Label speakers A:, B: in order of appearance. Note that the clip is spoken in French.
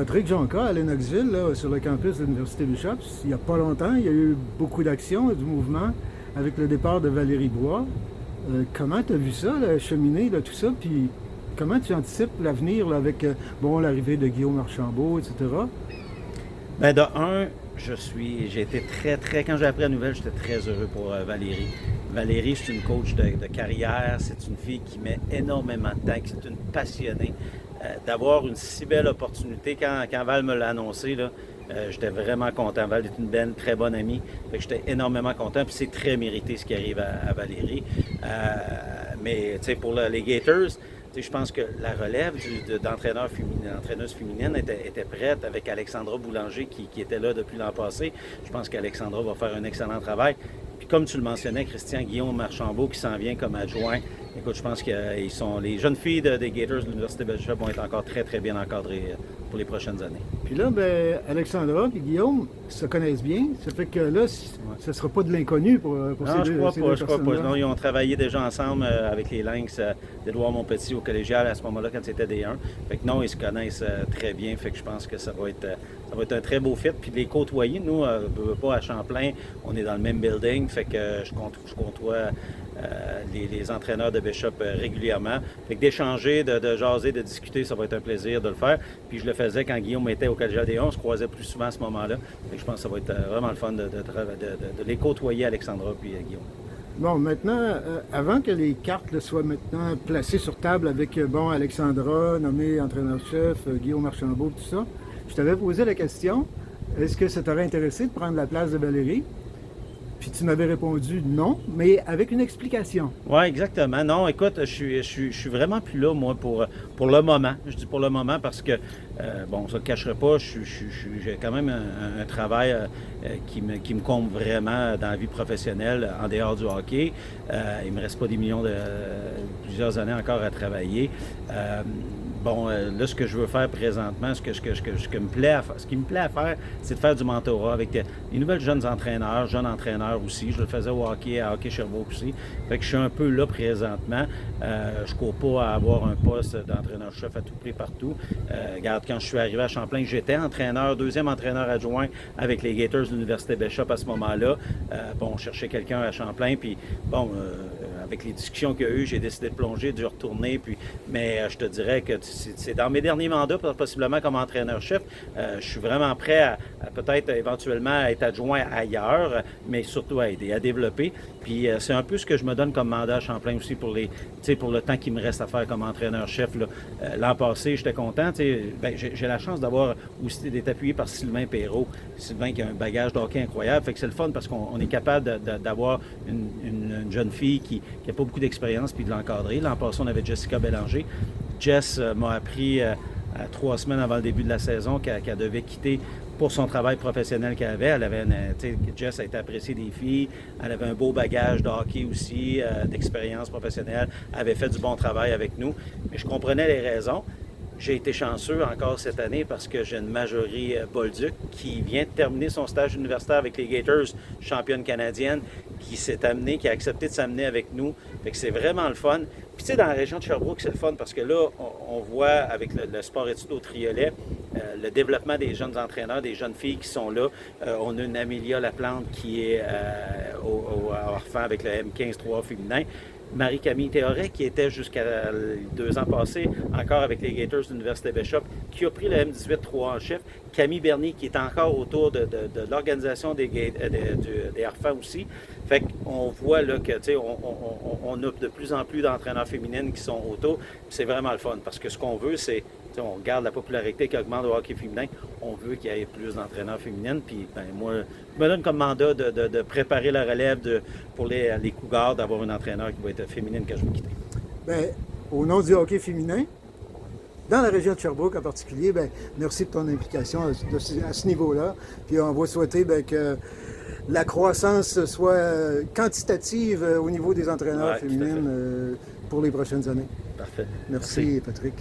A: Patrick Jonca à Lennoxville, là, sur le campus de l'Université Bishop, il n'y a pas longtemps, il y a eu beaucoup d'actions et du mouvement avec le départ de Valérie Bois. Comment tu as vu ça, là, cheminer, là, tout ça, puis comment tu anticipes l'avenir là, avec bon, l'arrivée de Guillaume Archambault, etc.?
B: Ben de un, j'ai été quand j'ai appris la nouvelle, j'étais très heureux pour Valérie. Valérie, c'est une coach de carrière, c'est une fille qui met énormément de temps, c'est une passionnée. D'avoir une si belle opportunité, quand Val me l'a annoncé, là, j'étais vraiment content. Val est une belle, très bonne amie, fait que j'étais énormément content, puis c'est très mérité ce qui arrive à Valérie. Mais tu sais, pour les Gators, je pense que la relève d'entraîneuse féminine était prête avec Alexandra Boulanger qui était là depuis l'an passé. Je pense qu'Alexandra va faire un excellent travail. Puis comme tu le mentionnais, Christian Guillaume Archambault qui s'en vient comme adjoint. Écoute, je pense que les jeunes filles des Gators de l'Université Bishop vont être encore très bien encadrées pour les prochaines années.
A: Puis là, ben, Alexandra et Guillaume se connaissent bien. Ça fait que là, ce ne sera pas de l'inconnu pour
B: non,
A: ces deux
B: je crois pas.
A: personnes-là.
B: Non, ils ont travaillé déjà ensemble avec les Lynx d'Édouard Montpetit au collégial à ce moment-là quand c'était D1. Fait que non, ils se connaissent très bien. Fait que je pense que ça va être un très beau fit. Puis de les côtoyer, nous, pas à Champlain, on est dans le même building. Fait que je côtoie les entraîneurs de Bishop régulièrement. Fait que d'échanger, de jaser, de discuter, ça va être un plaisir de le faire. Puis je le faisais quand Guillaume était au collégial D1, on se croisait plus souvent à ce moment-là. Fait que je pense que ça va être vraiment le fun de les côtoyer, Alexandra puis Guillaume.
A: Bon, maintenant, avant que les cartes soient maintenant placées sur table avec, bon, Alexandra, nommé entraîneur-chef, Guillaume Archambault, tout ça, je t'avais posé la question, est-ce que ça t'aurait intéressé de prendre la place de Valérie? Puis tu m'avais répondu non, mais avec une explication.
B: Oui, exactement. Non, écoute, je suis vraiment plus là, moi, pour le moment. Je dis pour le moment parce que, bon, ça ne le cacherai pas, j'ai quand même un travail qui me comble vraiment dans la vie professionnelle en dehors du hockey. Il ne me reste pas des millions plusieurs années encore à travailler. Bon, là, ce que je veux faire présentement, ce qui me plaît à faire, c'est de faire du mentorat avec les nouvelles jeunes entraîneurs aussi. Je le faisais au hockey, à Hockey Sherbrooke aussi. Fait que je suis un peu là présentement. Je ne cours pas à avoir un poste d'entraîneur-chef à tout prix partout. Regarde, quand je suis arrivé à Champlain, j'étais deuxième entraîneur adjoint avec les Gators de l'Université Bishop à ce moment-là. Bon, je cherchais quelqu'un à Champlain, puis bon, avec les discussions qu'il y a eu, j'ai décidé de plonger, de retourner. Mais je te dirais que c'est dans mes derniers mandats, possiblement comme entraîneur-chef. Je suis vraiment prêt à peut-être éventuellement être adjoint ailleurs, mais surtout à aider, à développer. Puis c'est un peu ce que je me donne comme mandat à Champlain aussi pour le temps qu'il me reste à faire comme entraîneur-chef. L'an passé, j'étais content. Ben, j'ai la chance d'avoir aussi d'être appuyé par Sylvain Perrault. Sylvain qui a un bagage de hockey incroyable. Fait que c'est le fun parce qu'on est capable d'avoir une jeune fille qui n'a pas beaucoup d'expérience puis de l'encadrer. L'an passé, on avait Jessica Bélanger. Jess m'a appris 3 semaines avant le début de la saison qu'elle devait quitter pour son travail professionnel qu'elle avait. Jess a été appréciée des filles. Elle avait un beau bagage de hockey aussi, d'expérience professionnelle. Elle avait fait du bon travail avec nous. Mais je comprenais les raisons. J'ai été chanceux encore cette année parce que j'ai une Marjorie Bolduc qui vient de terminer son stage universitaire avec les Gators, championne canadienne, qui a accepté de s'amener avec nous. Fait que c'est vraiment le fun. Puis tu sais, dans la région de Sherbrooke, c'est le fun parce que là, on voit avec le sport-études au Triolet, le développement des jeunes entraîneurs, des jeunes filles qui sont là. On a une Amélia Laplante qui est au Orphan avec le M15-3 féminin. Marie-Camille Théoret, qui était jusqu'à 2 ans passés encore avec les Gators de l'Université Bishop, qui a pris le M18-3 en chef. Camille Bernier, qui est encore autour de l'organisation des Harfans aussi. Fait qu'on voit là que, tu sais, on a de plus en plus d'entraîneurs féminines qui sont autour. C'est vraiment le fun, parce que ce qu'on veut, c'est, on regarde la popularité qui augmente au hockey féminin, on veut qu'il y ait plus d'entraîneurs féminines. Puis ben, moi, je me donne comme mandat de préparer la relève pour les Cougars, d'avoir une entraîneur qui va être féminine quand je vais quitter.
A: Bien, au nom du hockey féminin, dans la région de Sherbrooke en particulier, bien, merci de ton implication à ce niveau-là. Puis on va souhaiter bien, que la croissance soit quantitative au niveau des entraîneurs féminines pour les prochaines années.
B: Parfait.
A: Merci. Patrick.